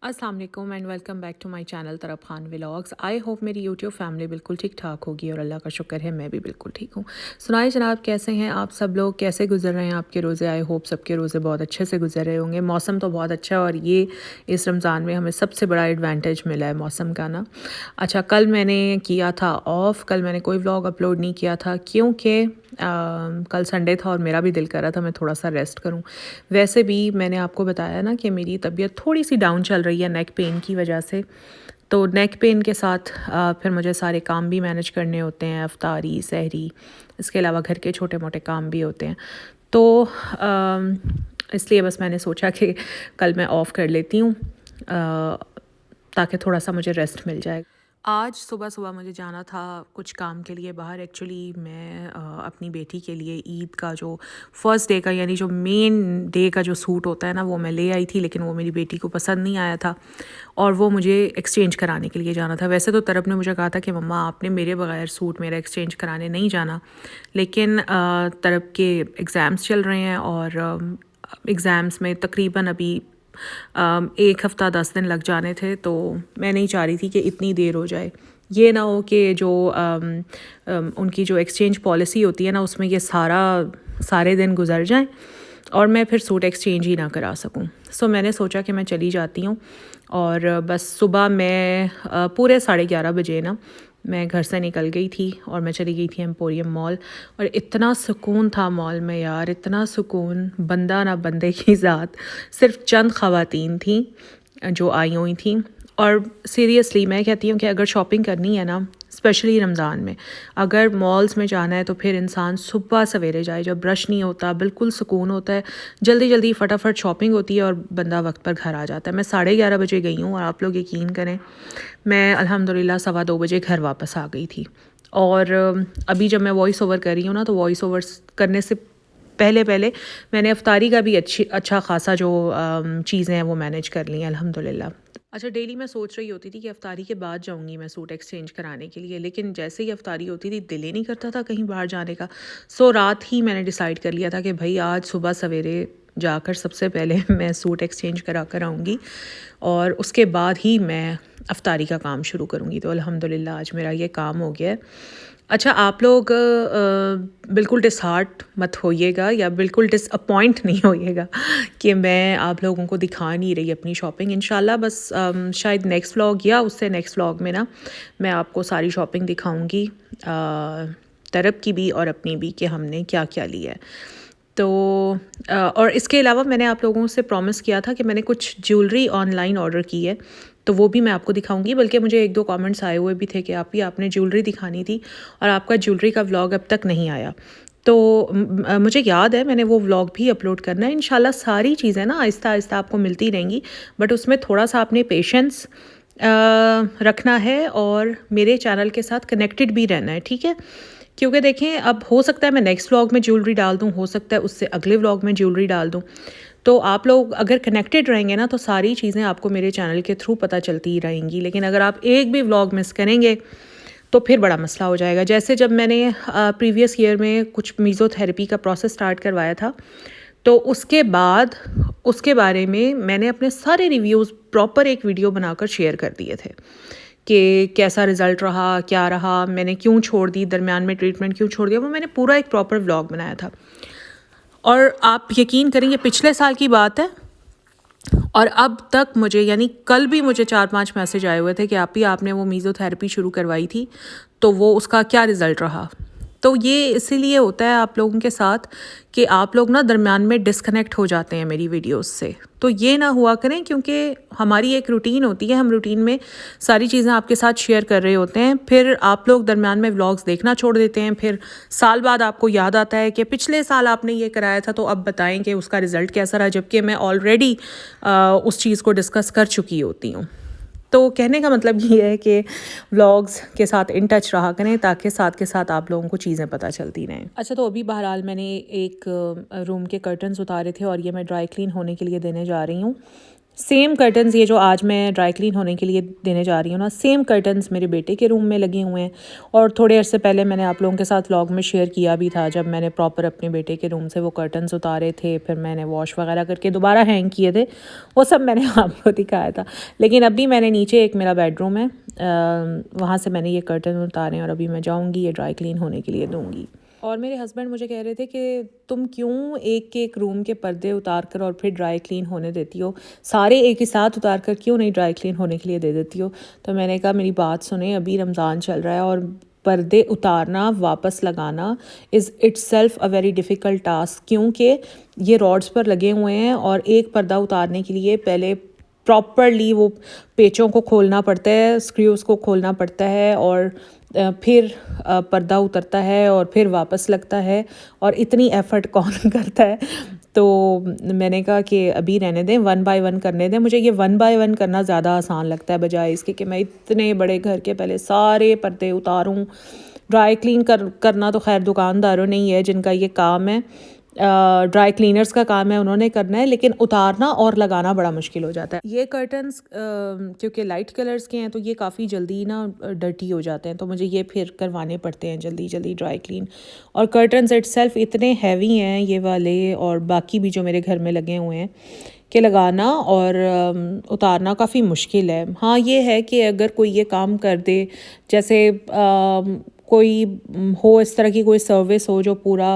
अस्सलाम वालेकुम and welcome back to my channel तरफ खान व्लॉग्स। आई होप मेरी यूट्यूब फैमिली बिल्कुल ठीक ठाक होगी और अल्लाह का शुक्र है मैं भी बिल्कुल ठीक हूँ। सुनाए जनाब, कैसे हैं आप सब लोग? कैसे गुजर रहे हैं आपके रोज़े? आई होप सबके रोज़े बहुत अच्छे से गुजर रहे होंगे। मौसम तो बहुत अच्छा है और ये इस रमज़ान में हमें सबसे बड़ा एडवांटेज मिला है मौसम का ना। अच्छा, कल मैंने किया था ऑफ़, कल मैंने कोई व्लॉग अपलोड नहीं किया था क्योंकि कल संडे था और मेरा भी दिल कर रहा था मैं थोड़ा सा रेस्ट करूं। वैसे भी मैंने आपको बताया ना कि मेरी तबीयत थोड़ी सी डाउन चल रही है नेक पेन की वजह से। तो नेक पेन के साथ फिर मुझे सारे काम भी मैनेज करने होते हैं, अफ्तारी, सहरी, इसके अलावा घर के छोटे मोटे काम भी होते हैं। तो इसलिए बस मैंने सोचा कि कल मैं ऑफ़ कर लेती हूँ ताकि थोड़ा सा मुझे रेस्ट मिल जाए। आज सुबह सुबह मुझे जाना था कुछ काम के लिए बाहर। एक्चुअली मैं अपनी बेटी के लिए ईद का जो फ़र्स्ट डे का यानी जो मेन डे का जो सूट होता है ना वो मैं ले आई थी, लेकिन वो मेरी बेटी को पसंद नहीं आया था और वो मुझे एक्सचेंज कराने के लिए जाना था। वैसे तो तरब ने मुझे कहा था कि मम्मा आपने मेरे बगैर सूट मेरा एक्सचेंज कराने नहीं जाना, लेकिन तरब के एग्ज़ाम्स चल रहे हैं और एग्ज़ाम्स में तकरीबन अभी 1 हफ़्ता 10 दिन लग जाने थे। तो मैं नहीं चाह रही थी कि इतनी देर हो जाए। ये ना हो कि जो उनकी जो एक्सचेंज पॉलिसी होती है ना उसमें ये सारे दिन गुजर जाएं और मैं फिर सूट एक्सचेंज ही ना करा सकूं। सो मैंने सोचा कि मैं चली जाती हूँ और बस सुबह मैं पूरे 11:30 बजे ना मैं घर से निकल गई थी और मैं चली गई थी एम्पोरियम मॉल। और इतना सुकून था मॉल में यार, इतना सुकून, बंदा ना बंदे की ज़ात, सिर्फ चंद ख़वातीन थी जो आई हुई थी। और सीरियसली मैं कहती हूँ कि अगर शॉपिंग करनी है ना, स्पेशली रमज़ान में, अगर मॉल्स में जाना है तो फिर इंसान सुबह सवेरे जाए जब रश नहीं होता, बिल्कुल सुकून होता है, जल्दी जल्दी फटाफट शॉपिंग होती है और बंदा वक्त पर घर आ जाता है। मैं 11:30 बजे गई हूँ और आप लोग यकीन करें मैं अल्हम्दुलिल्लाह 2:15 बजे घर वापस आ गई थी। और अभी जब मैं वॉइस ओवर कर रही हूँ ना तो वॉइस ओवर्स करने से पहले पहले मैंने अफ्तारी का भी अच्छा खासा जो चीज़ें हैं वो मैनेज कर ली हैं अल्हम्दुलिल्लाह। अच्छा, डेली मैं सोच रही होती थी कि अफ्तारी के बाद जाऊंगी मैं सूट एक्सचेंज कराने के लिए, लेकिन जैसे ही अफ्तारी होती थी दिल ही नहीं करता था कहीं बाहर जाने का। सो रात ही मैंने डिसाइड कर लिया था कि भाई आज सुबह सवेरे जाकर सबसे पहले मैं सूट एक्सचेंज करा कर आऊँगी और उसके बाद ही मैं अफ्तारी का काम शुरू करूँगी। तो अल्हम्दुलिल्लाह आज मेरा ये काम हो गया है। अच्छा, आप लोग बिल्कुल डिसहार्ट मत होइएगा या बिल्कुल डिसअपॉइंट नहीं होइएगा कि मैं आप लोगों को दिखा नहीं रही अपनी शॉपिंग। इंशाल्लाह बस शायद नेक्स्ट व्लॉग या उससे नेक्स्ट व्लॉग में ना मैं आपको सारी शॉपिंग दिखाऊंगी, तरब की भी और अपनी भी, कि हमने क्या क्या लिया है। तो और इसके अलावा मैंने आप लोगों से प्रॉमिस किया था कि मैंने कुछ ज्वेलरी ऑनलाइन ऑर्डर की है, तो वो भी मैं आपको दिखाऊंगी। बल्कि मुझे 1-2 कमेंट्स आए हुए भी थे कि आप ही आपने ज्वेलरी दिखानी थी और आपका ज्वेलरी का व्लॉग अब तक नहीं आया। तो मुझे याद है मैंने वो व्लॉग भी अपलोड करना है। इंशाल्लाह सारी चीज़ें ना आहिस्ता आहिस्ता आपको मिलती रहेंगी, बट उसमें थोड़ा सा आपने पेशेंस रखना है और मेरे चैनल के साथ कनेक्टेड भी रहना है, ठीक है? क्योंकि देखें, अब हो सकता है मैं नेक्स्ट व्लॉग में ज्वेलरी डाल दूँ, हो सकता है उससे अगले व्लॉग में ज्वेलरी डाल दूँ। तो आप लोग अगर कनेक्टेड रहेंगे ना तो सारी चीज़ें आपको मेरे चैनल के थ्रू पता चलती ही रहेंगी। लेकिन अगर आप एक भी व्लॉग मिस करेंगे तो फिर बड़ा मसला हो जाएगा। जैसे जब मैंने प्रीवियस ईयर में कुछ मीज़ोथेरेपी का प्रोसेस स्टार्ट करवाया था, तो उसके बाद उसके बारे में मैंने अपने सारे रिव्यूज़ प्रॉपर एक वीडियो बनाकर शेयर कर दिए थे कि कैसा रिज़ल्ट रहा, क्या रहा, मैंने क्यों छोड़ दी, दरमियान में ट्रीटमेंट क्यों छोड़ दिया, वो मैंने पूरा एक प्रॉपर व्लॉग बनाया था। और आप यकीन करेंगे पिछले साल की बात है और अब तक मुझे, यानी कल भी मुझे 4-5 मैसेज आए हुए थे कि आप ही आपने वो मीज़ोथेरेपी शुरू करवाई थी तो वो उसका क्या रिज़ल्ट रहा। तो ये इसीलिए होता है आप लोगों के साथ कि आप लोग ना दरमियान में डिस्कनेक्ट हो जाते हैं मेरी वीडियोस से। तो ये ना हुआ करें क्योंकि हमारी एक रूटीन होती है, हम रूटीन में सारी चीज़ें आपके साथ शेयर कर रहे होते हैं, फिर आप लोग दरमियान में व्लॉग्स देखना छोड़ देते हैं, फिर साल बाद आपको याद आता है कि पिछले साल आपने ये कराया था तो अब बताएं कि उसका रिज़ल्ट कैसा रहा, जबकि मैं ऑलरेडी उस चीज़ को डिस्कस कर चुकी होती हूँ। तो कहने का मतलब ये है कि व्लॉग्स के साथ इन टच रहा करें ताकि साथ के साथ आप लोगों को चीज़ें पता चलती रहें। अच्छा, तो अभी बहरहाल मैंने एक रूम के कर्टन्स उतारे थे और ये मैं ड्राई क्लीन होने के लिए देने जा रही हूँ। सेम कर्टन्स ये जो आज मैं ड्राई क्लीन होने के लिए देने जा रही हूँ ना, सेम कर्टन्स मेरे बेटे के रूम में लगे हुए हैं। और थोड़े अर्से पहले मैंने आप लोगों के साथ व्लॉग में शेयर किया भी था, जब मैंने प्रॉपर अपने बेटे के रूम से वो कर्टन्स उतारे थे, फिर मैंने वॉश वगैरह करके दोबारा हैंग किए थे, वो सब मैंने आपको दिखाया था। लेकिन अभी मैंने नीचे, एक मेरा बेडरूम है, वहाँ से मैंने ये कर्टन उतारे और अभी मैं जाऊँगी ये ड्राई क्लीन होने के लिए दूँगी। और मेरे हस्बैंड मुझे कह रहे थे कि तुम क्यों एक एक रूम के पर्दे उतार कर और फिर ड्राई क्लीन होने देती हो, सारे एक ही साथ उतार कर क्यों नहीं ड्राई क्लीन होने के लिए दे देती हो। तो मैंने कहा मेरी बात सुने, अभी रमज़ान चल रहा है और पर्दे उतारना वापस लगाना is itself a very difficult task, क्योंकि ये रॉड्स पर लगे हुए हैं और एक पर्दा उतारने के लिए पहले प्रॉपरली वो पेचों को खोलना पड़ता है, स्क्रूज़ को खोलना पड़ता है, और फिर पर्दा उतरता है और फिर वापस लगता है, और इतनी एफ़र्ट कौन करता है। तो मैंने कहा कि अभी रहने दें, 1 बाय 1 करने दें। मुझे ये 1 बाय 1 करना ज़्यादा आसान लगता है, बजाय इसके कि मैं इतने बड़े घर के पहले सारे पर्दे उतारूँ। ड्राई क्लीन करना तो खैर दुकानदारों ने ही है जिनका ये काम है, ड्राई क्लीनर्स का काम है, उन्होंने करना है, लेकिन उतारना और लगाना बड़ा मुश्किल हो जाता है। ये कर्टन्स क्योंकि लाइट कलर्स के हैं तो ये काफ़ी जल्दी ना डर्टी हो जाते हैं, तो मुझे ये फिर करवाने पड़ते हैं जल्दी जल्दी ड्राई क्लीन। और कर्टन्स इटसेल्फ इतने हैवी हैं ये वाले और बाकी भी जो मेरे घर में लगे हुए हैं कि लगाना और उतारना काफ़ी मुश्किल है। हाँ, ये है कि अगर कोई ये काम कर दे, जैसे कोई हो इस तरह की कोई सर्विस हो जो पूरा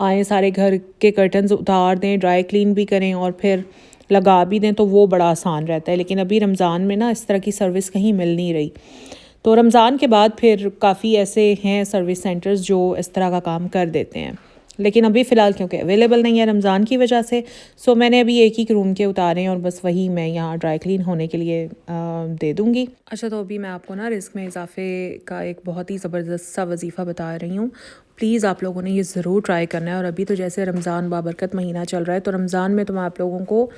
आए, सारे घर के कर्टन्स उतार दें, ड्राई क्लीन भी करें और फिर लगा भी दें, तो वो बड़ा आसान रहता है। लेकिन अभी रमज़ान में ना इस तरह की सर्विस कहीं मिल नहीं रही, तो रमज़ान के बाद फिर काफ़ी ऐसे हैं सर्विस सेंटर्स जो इस तरह का काम कर देते हैं, लेकिन अभी फ़िलहाल क्योंकि अवेलेबल नहीं है रमज़ान की वजह से, सो मैंने अभी एक ही रूम के उतारे हैं और बस वही मैं यहाँ ड्राई क्लीन होने के लिए दे दूँगी। अच्छा, तो अभी मैं आपको ना रिस्क में इजाफे का एक बहुत ही ज़बरदस्त सा वजीफ़ा बता रही हूँ। प्लीज़ आप लोगों ने ये ज़रूर ट्राई करना है। और अभी तो जैसे रमज़ान बाबरकत महीना चल रहा है, तो रमज़ान में तो मैं आप लोगों को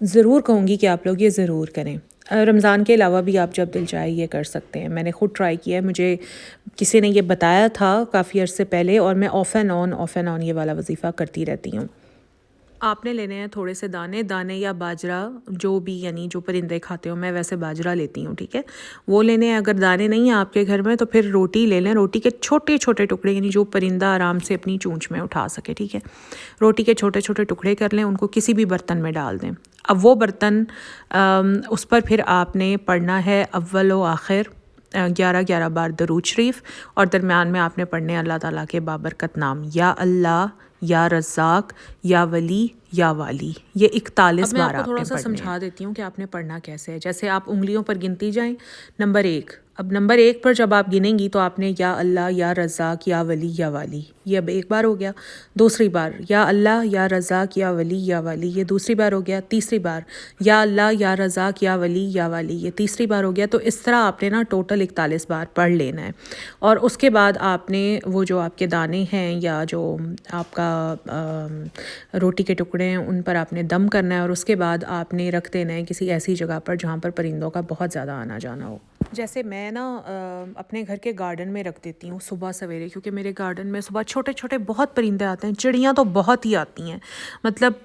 ज़रूर कहूँगी कि आप लोग ये ज़रूर करें। रमज़ान के अलावा भी आप जब दिल चाहे ये कर सकते हैं। मैंने ख़ुद ट्राई किया है, मुझे किसी ने ये बताया था काफ़ी अर्से पहले, और मैं ऑफ़ एंड ऑन ये वाला वजीफ़ा करती रहती हूँ। आपने लेने हैं थोड़े से दाने या बाजरा, जो भी, यानी जो परिंदे खाते हो, मैं वैसे बाजरा लेती हूँ, ठीक है, वो लेने हैं। अगर दाने नहीं हैं आपके घर में तो फिर रोटी ले लें, रोटी के छोटे छोटे टुकड़े, यानी जो परिंदा आराम से अपनी चोंच में उठा सके, ठीक है। रोटी के छोटे छोटे टुकड़े कर लें, उनको किसी भी बर्तन में डाल दें। अब वो बर्तन, उस पर फिर आपने पढ़ना है अव्वल व आखिर 11-11 बार दरूद शरीफ, और दरमियान में आपने पढ़ने अल्लाह ताला के बाबरकत नाम, या अल्लाह, या रज़ाक, या वली, या वाली, ये 41 बार आपने थोड़ा सा समझा देती हूँ कि आपने पढ़ना कैसे है। जैसे आप उंगलियों पर गिनती जाएं, नंबर 1, अब नंबर 1 पर जब आप गिनेंगी तो आपने या अल्लाह, या रज़ाक, या वली, या वाली, ये अब एक बार हो गया। दूसरी बार या अल्लाह, या रज़ाक, या वली, या वाली, ये दूसरी बार हो गया। तीसरी बार या अल्लाह, या रज़ाक, या वली, या वाली, ये तीसरी बार हो गया। तो इस तरह आपने ना टोटल 41 बार पढ़ लेना है। और उसके बाद आपने वो जो आपके दाने हैं या जो आपका रोटी के टुकड़े हैं, उन पर आपने दम करना है, और उसके बाद आपने रख देना है किसी ऐसी जगह पर जहाँ पर परिंदों का बहुत ज़्यादा आना जाना हो। जैसे मैं ना अपने घर के गार्डन में रख देती हूँ सुबह सवेरे, क्योंकि मेरे गार्डन में सुबह छोटे छोटे बहुत परिंदे आते हैं। चिड़ियाँ तो बहुत ही आती हैं, मतलब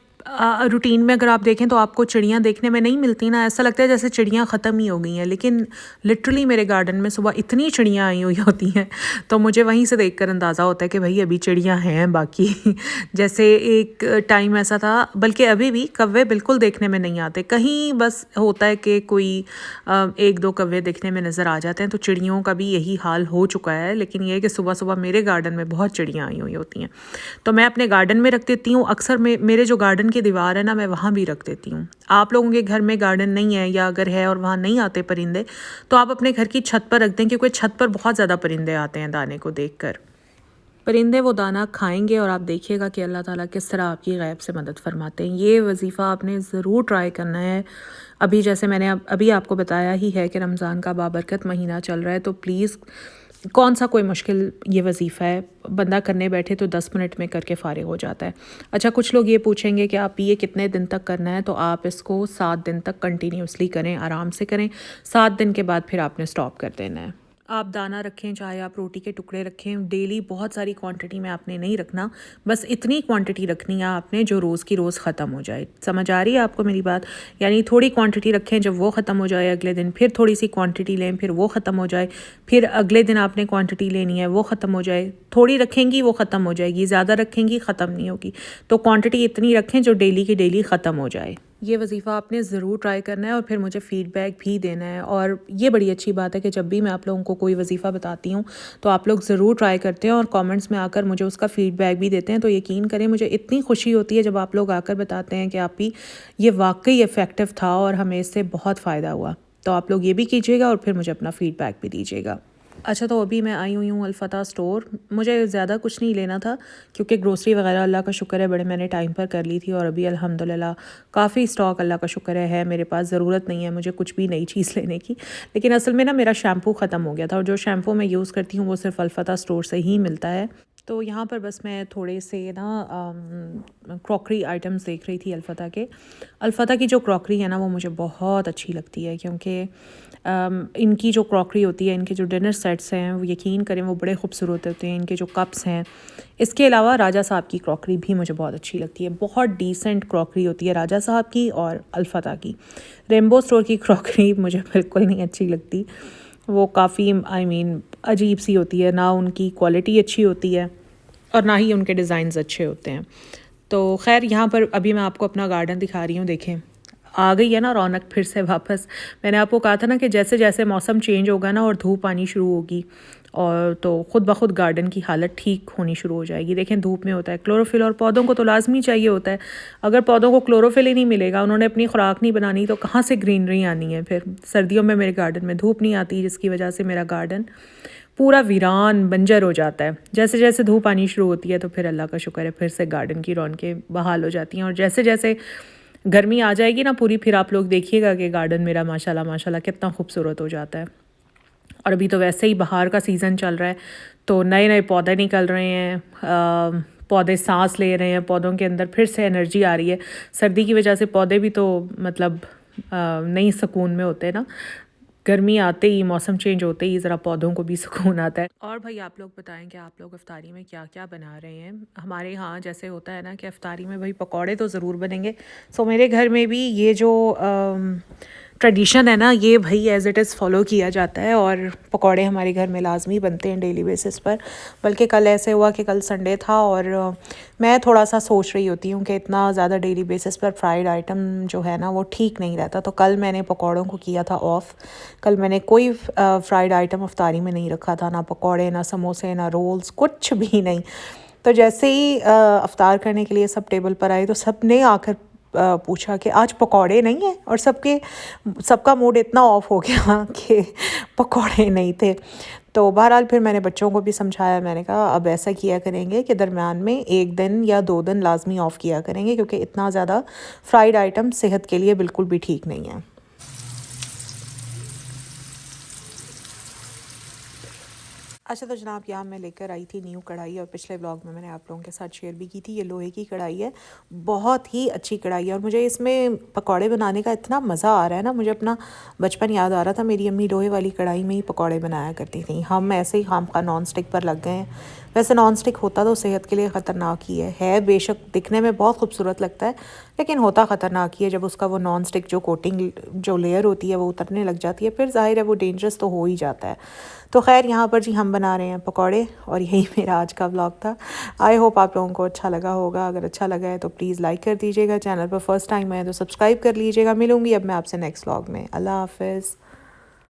रूटीन में अगर आप देखें तो आपको चिड़ियाँ देखने में नहीं मिलती ना, ऐसा लगता है जैसे चिड़ियाँ ख़त्म ही हो गई हैं। लेकिन लिटरली मेरे गार्डन में सुबह इतनी चिड़ियाँ आई हुई होती हैं, तो मुझे वहीं से देखकर अंदाज़ा होता है कि भाई अभी चिड़ियाँ हैं बाकी। जैसे एक टाइम ऐसा था, बल्कि अभी भी कौवे बिल्कुल देखने में नहीं आते, कहीं बस होता है कि कोई 1-2 कौवे देखने में नज़र आ जाते हैं। तो चिड़ियों का भी यही हाल हो चुका है। लेकिन ये है कि सुबह सुबह मेरे गार्डन में बहुत चिड़ियाँ आई हुई होती हैं, तो मैं अपने गार्डन में रख देती हूँ। अक्सर मेरे जो गार्डन की दीवार है ना, मैं वहाँ भी रख देती हूँ। आप लोगों के घर में गार्डन नहीं है, या अगर है और वहाँ नहीं आते परिंदे, तो आप अपने घर की छत पर रख दें, क्योंकि छत पर बहुत ज़्यादा परिंदे आते हैं दाने को देखकर। परिंदे वो दाना खाएंगे और आप देखिएगा कि अल्लाह ताला किस तरह आपकी गैब से मदद फरमाते हैं। ये वजीफ़ा आपने ज़रूर ट्राई करना है। अभी जैसे मैंने अभी आपको बताया ही है कि रमज़ान का बाबरकत महीना चल रहा है, तो प्लीज़, कौन सा कोई मुश्किल ये वजीफ़ा है, बंदा करने बैठे तो 10 मिनट में करके फ़ारिग हो जाता है। अच्छा, कुछ लोग ये पूछेंगे कि आप ये कितने दिन तक करना है, तो आप इसको 7 दिन तक कंटिन्यूसली करें, आराम से करें। 7 दिन के बाद फिर आपने स्टॉप कर देना है। आप दाना रखें चाहे आप रोटी के टुकड़े रखें, डेली बहुत सारी क्वांटिटी में आपने नहीं रखना, बस इतनी क्वांटिटी रखनी है आपने जो रोज़ की रोज़ ख़त्म हो जाए। समझ आ रही है आपको मेरी बात? यानी थोड़ी क्वांटिटी रखें, जब वो ख़त्म हो जाए अगले दिन फिर थोड़ी सी क्वांटिटी लें, फिर वो ख़त्म हो जाए, फिर अगले दिन आपने क्वांटिटी लेनी है, वो ख़त्म हो जाए। थोड़ी रखेंगी वो ख़त्म हो जाएगी, ज़्यादा रखेंगी ख़त्म नहीं होगी। तो क्वांटिटी इतनी रखें जो डेली की डेली ख़त्म हो जाए। ये वजीफ़ा आपने ज़रूर ट्राई करना है और फिर मुझे फ़ीडबैक भी देना है। और ये बड़ी अच्छी बात है कि जब भी मैं आप लोगों को कोई वजीफ़ा बताती हूँ तो आप लोग ज़रूर ट्राई करते हैं और कमेंट्स में आकर मुझे उसका फ़ीडबैक भी देते हैं। तो यकीन करें मुझे इतनी खुशी होती है जब आप लोग आकर बताते हैं कि आप ही ये वाकई इफ़ेक्टिव था और हमें इससे बहुत फ़ायदा हुआ। तो आप लोग ये भी कीजिएगा और फिर मुझे अपना फ़ीडबैक भी दीजिएगा। अच्छा, तो अभी मैं आई हुई हूँ अलफ़ता स्टोर। मुझे ज़्यादा कुछ नहीं लेना था क्योंकि ग्रोसरी वगैरह अल्लाह का शुक्र है बड़े मैंने टाइम पर कर ली थी और अभी अल्हम्दुलिल्लाह काफ़ी स्टॉक अल्लाह का शुक्र है मेरे पास। ज़रूरत नहीं है मुझे कुछ भी नई चीज़ लेने की। लेकिन असल में ना मेरा शैम्पू ख़त्म हो गया था और जो शैम्पू मैं यूज़ करती हूँ वो सिर्फ़ अलफ़ता स्टोर से ही मिलता है। तो यहाँ पर बस मैं थोड़े से ना क्रॉकरी आइटम्स देख रही थी अलफ़ता के। अलफ़ता की जो क्रॉकरी है ना वो मुझे बहुत अच्छी लगती है क्योंकि इनकी जो क्रॉकरी होती है, इनके जो डिनर सेट्स हैं वो यकीन करें वो बड़े खूबसूरत होते हैं। इनके जो कप्स हैं, इसके अलावा राजा साहब की क्रॉकरी भी मुझे बहुत अच्छी लगती है। बहुत डिसेंट क्रॉकरी होती है राजा साहब की और अलफ़ता की। रेम्बो स्टोर की क्रॉकरी मुझे बिल्कुल नहीं अच्छी लगती। वो काफ़ी अजीब सी होती है, ना उनकी क्वालिटी अच्छी होती है और ना ही उनके डिज़ाइंस अच्छे होते हैं। तो खैर यहाँ पर अभी मैं आपको अपना गार्डन दिखा रही हूँ। देखें, आ गई है ना रौनक फिर से वापस। मैंने आपको कहा था ना कि जैसे जैसे मौसम चेंज होगा ना और धूप आनी शुरू होगी और तो ख़ुद ब खुद गार्डन की हालत ठीक होनी शुरू हो जाएगी। देखें, धूप में होता है क्लोरोफिल और पौधों को तो लाजमी चाहिए होता है। अगर पौधों को क्लोरोफिल ही नहीं मिलेगा, उन्होंने अपनी खुराक नहीं बनानी, तो कहाँ से ग्रीनरी आनी है। फिर सर्दियों में मेरे गार्डन में धूप नहीं आती जिसकी वजह से मेरा गार्डन पूरा वीरान बंजर हो जाता है। जैसे जैसे धूप आनी शुरू होती है तो फिर अल्लाह का शुक्र है फिर से गार्डन की रौनकें बहाल हो जाती हैं और जैसे जैसे गर्मी आ जाएगी ना पूरी, फिर आप लोग देखिएगा कि गार्डन मेरा माशाल्लाह माशाल्लाह कितना खूबसूरत हो जाता है। और अभी तो वैसे ही बाहर का सीज़न चल रहा है तो नए नए पौधे निकल रहे हैं, पौधे सांस ले रहे हैं, पौधों के अंदर फिर से एनर्जी आ रही है। सर्दी की वजह से पौधे भी तो मतलब नई सुकून में होते हैं ना। गर्मी आते ही, मौसम चेंज होते ही ज़रा पौधों को भी सुकून आता है। और भाई आप लोग बताएं कि आप लोग इफ्तारी में क्या क्या बना रहे हैं। हमारे यहाँ जैसे होता है ना कि इफ्तारी में भाई पकौड़े तो ज़रूर बनेंगे। सो मेरे घर में भी ये जो ट्रेडिशन है ना, ये भाई एज़ इट इज़ फॉलो किया जाता है और पकौड़े हमारे घर में लाजमी बनते हैं डेली बेसिस पर। बल्कि कल ऐसे हुआ कि कल संडे था और मैं थोड़ा सा सोच रही होती हूँ कि इतना ज़्यादा डेली बेसिस पर फ्राइड आइटम जो है ना वो ठीक नहीं रहता। तो कल मैंने पकौड़ों को किया था ऑफ़। कल मैंने कोई फ्राइड आइटम इफ्तारी में नहीं रखा था, ना पकौड़े, ना समोसे, ना रोल्स, कुछ भी नहीं। तो जैसे ही इफ्तार करने के लिए सब टेबल पर आए तो सब ने आकर पूछा कि आज पकौड़े नहीं हैं और सबका मूड इतना ऑफ हो गया कि पकौड़े नहीं थे। तो बहरहाल फिर मैंने बच्चों को भी समझाया, मैंने कहा अब ऐसा किया करेंगे कि दरमियान में 1 दिन या 2 दिन लाजमी ऑफ़ किया करेंगे क्योंकि इतना ज़्यादा फ्राइड आइटम सेहत के लिए बिल्कुल भी ठीक नहीं है। अच्छा, तो जनाब यहाँ मैं लेकर आई थी न्यू कढ़ाई और पिछले व्लॉग में मैंने आप लोगों के साथ शेयर भी की थी। ये लोहे की कढ़ाई है, बहुत ही अच्छी कढ़ाई है और मुझे इसमें पकौड़े बनाने का इतना मज़ा आ रहा है ना। मुझे अपना बचपन याद आ रहा था, मेरी अम्मी लोहे वाली कढ़ाई में ही पकौड़े बनाया करती थी। हम ऐसे ही खामखा नॉन स्टिक पर लग गए हैं। वैसे नॉन स्टिक होता तो सेहत के लिए ख़तरनाक ही है बेशक दिखने में बहुत खूबसूरत लगता है लेकिन होता ख़तरनाक ही है। जब उसका वो नॉन स्टिक जो कोटिंग जो लेयर होती है वो उतरने लग जाती है फिर ज़ाहिर है वो डेंजरस तो हो ही जाता है। तो खैर यहाँ पर जी हम बना रहे हैं पकौड़े और यही मेरा आज का व्लॉग था। आई होप आप लोगों को अच्छा लगा होगा। अगर अच्छा लगा है तो प्लीज़ लाइक कर दीजिएगा। चैनल पर फर्स्ट टाइम आए तो सब्सक्राइब कर लीजिएगा। मिलूँगी अब मैं आपसे नेक्स्ट व्लॉग में। अल्लाह हाफ़िज़।